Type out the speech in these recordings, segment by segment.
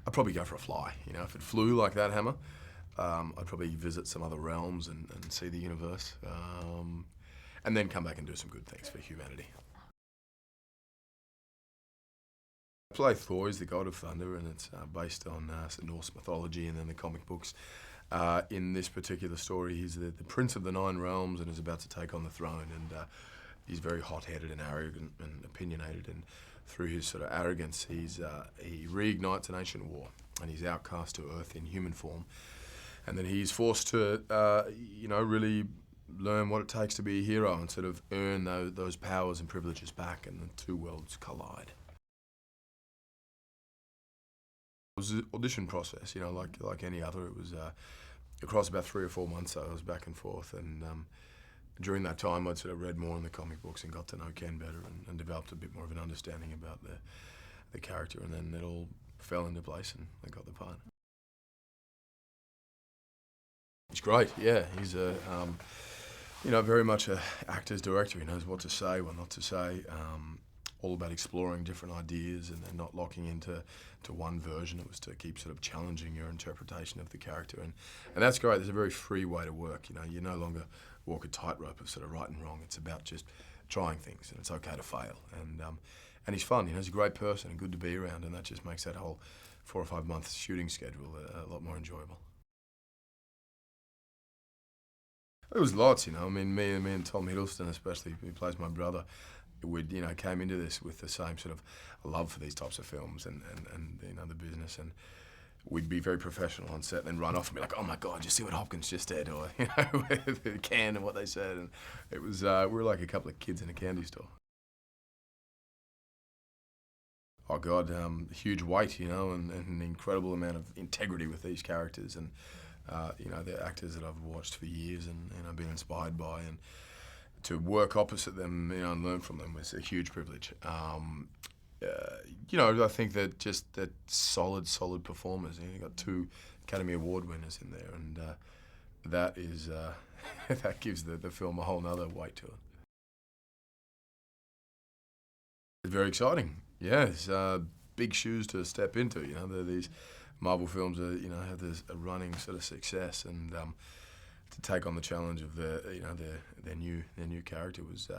I'd probably go for a fly. You know, if it flew like that hammer, I'd probably visit some other realms and see the universe, and then come back and do some good things for humanity. I play Thor, he's the god of thunder, and it's based on Norse mythology and then the comic books. In this particular story, he's the prince of the Nine Realms and is about to take on the throne, and he's very hot-headed and arrogant and opinionated, and through his sort of arrogance, he reignites an ancient war, and he's outcast to Earth in human form, and then he's forced to, really learn what it takes to be a hero and sort of earn those powers and privileges back, and the two worlds collide. It was an audition process, like any other. It was across about 3 or 4 months. I was back and forth, and during that time, I'd sort of read more in the comic books and got to know Ken better, and developed a bit more of an understanding about the character, and then it all fell into place, and I got the part. He's great, yeah. He's very much an actor's director. He knows what to say, what not to say. All about exploring different ideas and not locking into one version. It was to keep sort of challenging your interpretation of the character, and that's great. There's a very free way to work. You no longer walk a tightrope of sort of right and wrong. It's about just trying things, and it's okay to fail. And he's fun. He's a great person and good to be around, and that just makes that whole 4 or 5 month shooting schedule a lot more enjoyable. It was lots, I mean, me and Tom Hiddleston, especially, who plays my brother, we came into this with the same sort of love for these types of films and the business, and we'd be very professional on set and then run off and be like, oh my God, you see what Hopkins just did, or the can and what they said, and it was we were like a couple of kids in a candy store. Oh God, huge weight, and an incredible amount of integrity with these characters, and they're actors that I've watched for years and been inspired by, and to work opposite them, and learn from them was a huge privilege. I think that just that solid performers. You've got 2 Academy Award winners in there, and that is that gives the film a whole nother weight to it. It's very exciting. Yeah, it's big shoes to step into. These Marvel films have this a running sort of success, and to take on the challenge of their new character was,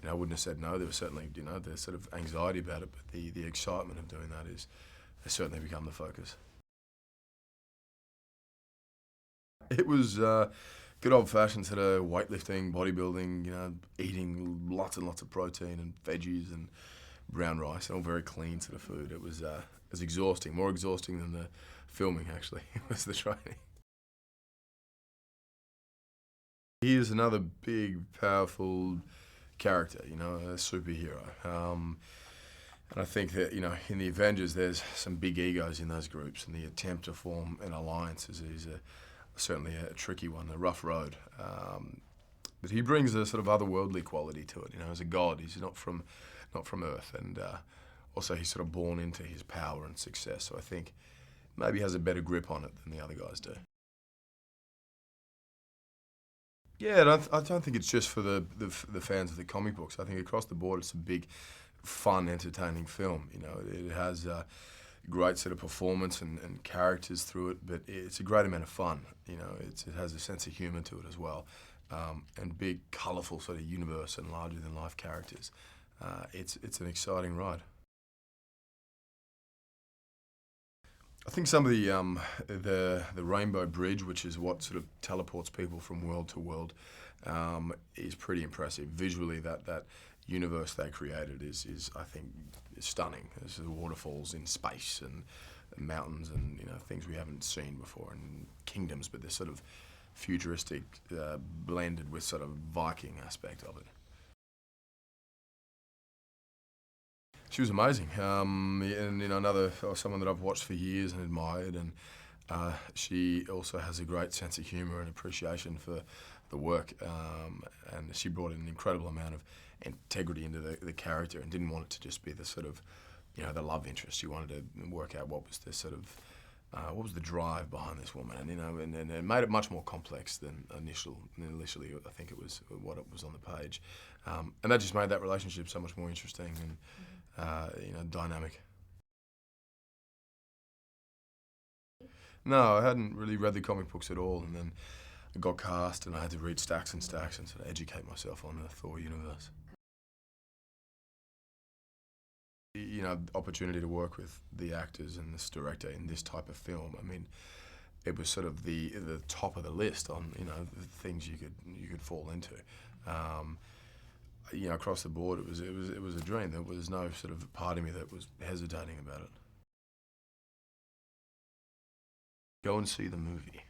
I wouldn't have said no. There was certainly the sort of anxiety about it, but the excitement of doing that has certainly become the focus. It was good old-fashioned sort of weightlifting, bodybuilding, eating lots and lots of protein and veggies and brown rice, and all very clean sort of food. It was exhausting, more exhausting than the filming actually. It was the training. He is another big, powerful character, a superhero. And I think that, in the Avengers, there's some big egos in those groups, and the attempt to form an alliance is certainly a tricky one, a rough road. But he brings a sort of otherworldly quality to it. As a god, he's not from Earth, and also he's sort of born into his power and success. So I think maybe he has a better grip on it than the other guys do. Yeah, and I don't think it's just for the fans of the comic books. I think across the board, it's a big, fun, entertaining film. It has great sort of performance and characters through it, but it's a great amount of fun. It has a sense of humour to it as well, and big, colourful sort of universe and larger-than-life characters. It's an exciting ride. I think some of the Rainbow Bridge, which is what sort of teleports people from world to world, is pretty impressive. Visually, that universe they created is I think stunning. There's the waterfalls in space and mountains and things we haven't seen before, and kingdoms, but this sort of futuristic blended with sort of Viking aspect of it. She was amazing, and someone that I've watched for years and admired, and she also has a great sense of humour and appreciation for the work, and she brought in an incredible amount of integrity into the character, and didn't want it to just be the sort of, the love interest. She wanted to work out what was the sort of, what was the drive behind this woman, and it made it much more complex than initially. I think it was what it was on the page, and that just made that relationship so much more interesting and dynamic. No, I hadn't really read the comic books at all, and then I got cast, and I had to read stacks and stacks and sort of educate myself on the Thor universe. You know, opportunity to work with the actors and this director in this type of film. I mean, it was sort of the top of the list on, you know, the things you could fall into. You know, across the board, it was a dream. There was no sort of part of me that was hesitating about it. Go and see the movie.